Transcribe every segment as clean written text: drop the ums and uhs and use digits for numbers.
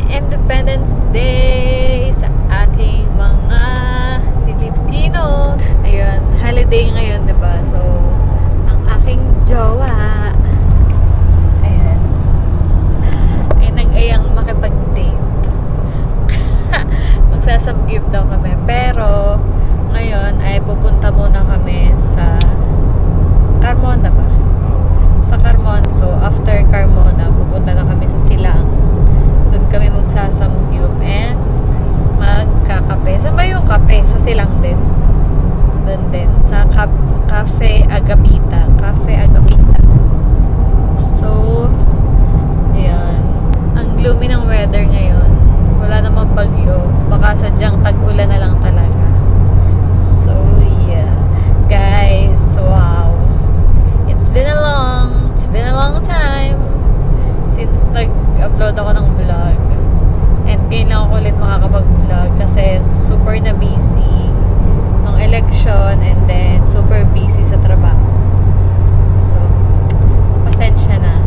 Independence Day sa ating mga Pilipino. Ayun, holiday ngayon, diba? So, ang aking jowa, ayan, ay nag-ayang makipag-date. Magsasamgip daw kami. Pero, ngayon ay pupunta muna kami sa Carmona ba? Sa Carmona. So, after Carmona, pupunta na kami sa Silang. Doon kami magsasamgyup and magkakape. Saan ba yung kape? Sa Silang din. Doon din. Sa Cafe Agapita. Cafe Agapita. So, ayan. Ang gloomy ng weather ngayon. Wala namang bagyo. Baka sadyang tag-ulan na lang talaga. So, yeah. Guys, wow. It's been a long time since nag-upload ako ng vlog. And ngayon lang ako ulit makakapag-vlog kasi super na busy ng election and then super busy sa trabaho. So, pasensya na.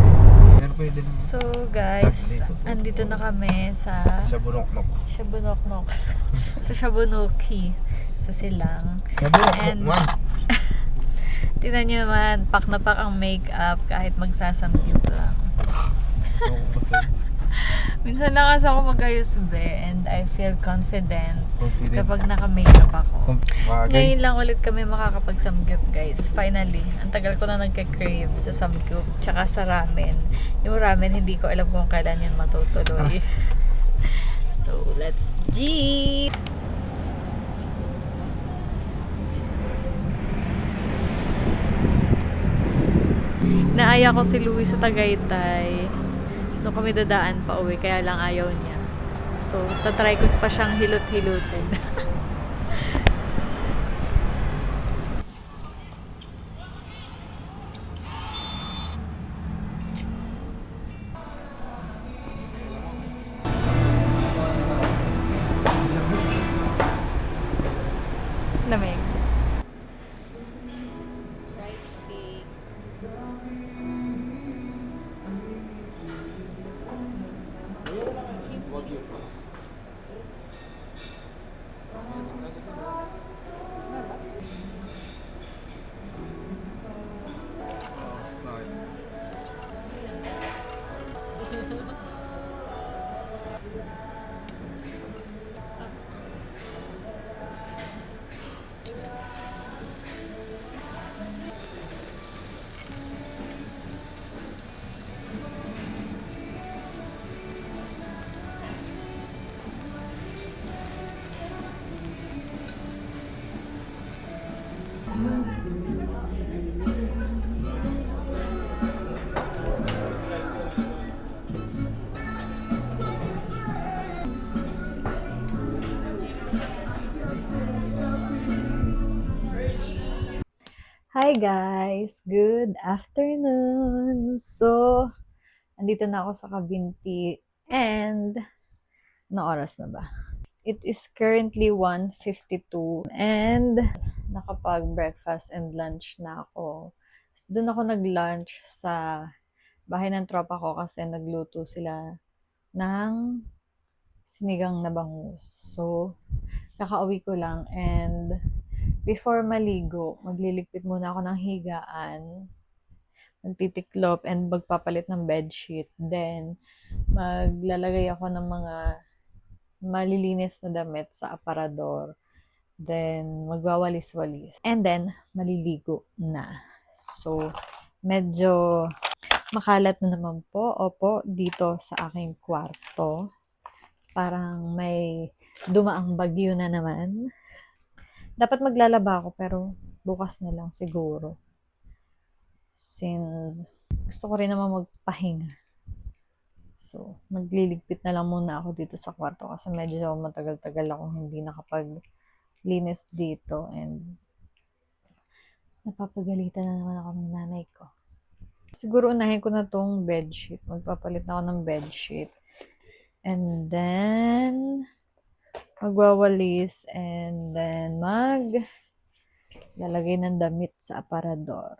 So, guys, andito na kami sa Shabunoknok. Shabunoknok. Sa Shabunoki. Sa Silang. And tingnan nyo naman, pak na pak ang makeup kahit magsasamgyup lang. Minsan lang kasi ako mag-ayos be and I feel confident kapag naka-makeup ako. Ngayon lang ulit kami makakapag-samgyup, guys. Finally, ang tagal ko na nagka-crave sa samgyup tsaka sa ramen. Yung ramen, hindi ko alam kung kailan yun matutuloy. So, let's G! Naaya ko si Louie sa Tagaytay. Doon kami dadaan pa uwi, kaya lang ayaw niya. So, tatry ko pa siyang hilot-hilutin. Lamig. Rice cake. Hi guys! Good afternoon! So, andito na ako sa Cavinti and anong oras na ba? It is currently 1:52 and nakapag-breakfast and lunch na ako. Doon ako nag-lunch sa bahay ng tropa ko kasi nagluto sila ng sinigang na bangus. So, kakauwi ko lang and before maligo, magliligpit muna ako ng higaan, magtitiklop and magpapalit ng bedsheet. Then, maglalagay ako ng mga malilinis na damit sa aparador. Then, magwawalis-walis. And then, maliligo na. So, medyo makalat na naman po. Opo, dito sa aking kwarto. Parang may dumaang bagyo na naman. Dapat maglalaba ako pero bukas na lang siguro. Since gusto ko rin naman magpahinga. So, magliligpit na lang muna ako dito sa kwarto kasi medyo matagal-tagal akong hindi nakapaglinis dito and napapagalitan na naman ako ng nanay ko. Siguro unahin ko na tong bedsheet. Magpapalit na ako ng bedsheet. And then magwawalis and then lalagay ng damit sa aparador.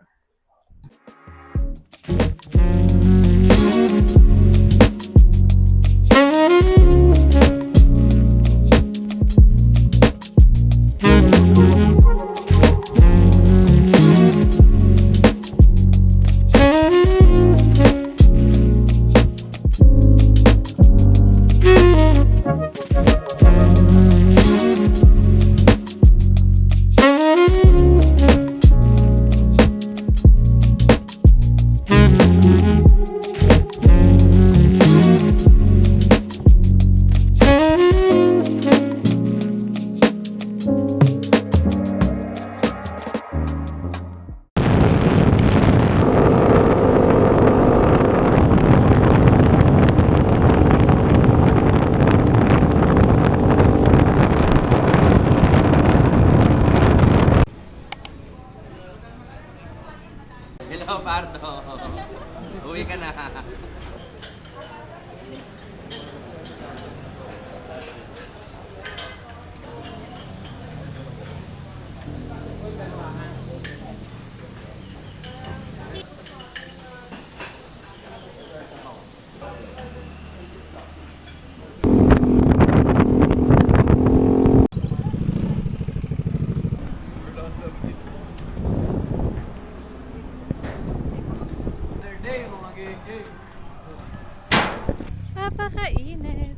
Napakainit.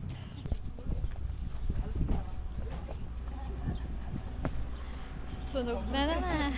Sunog na naman.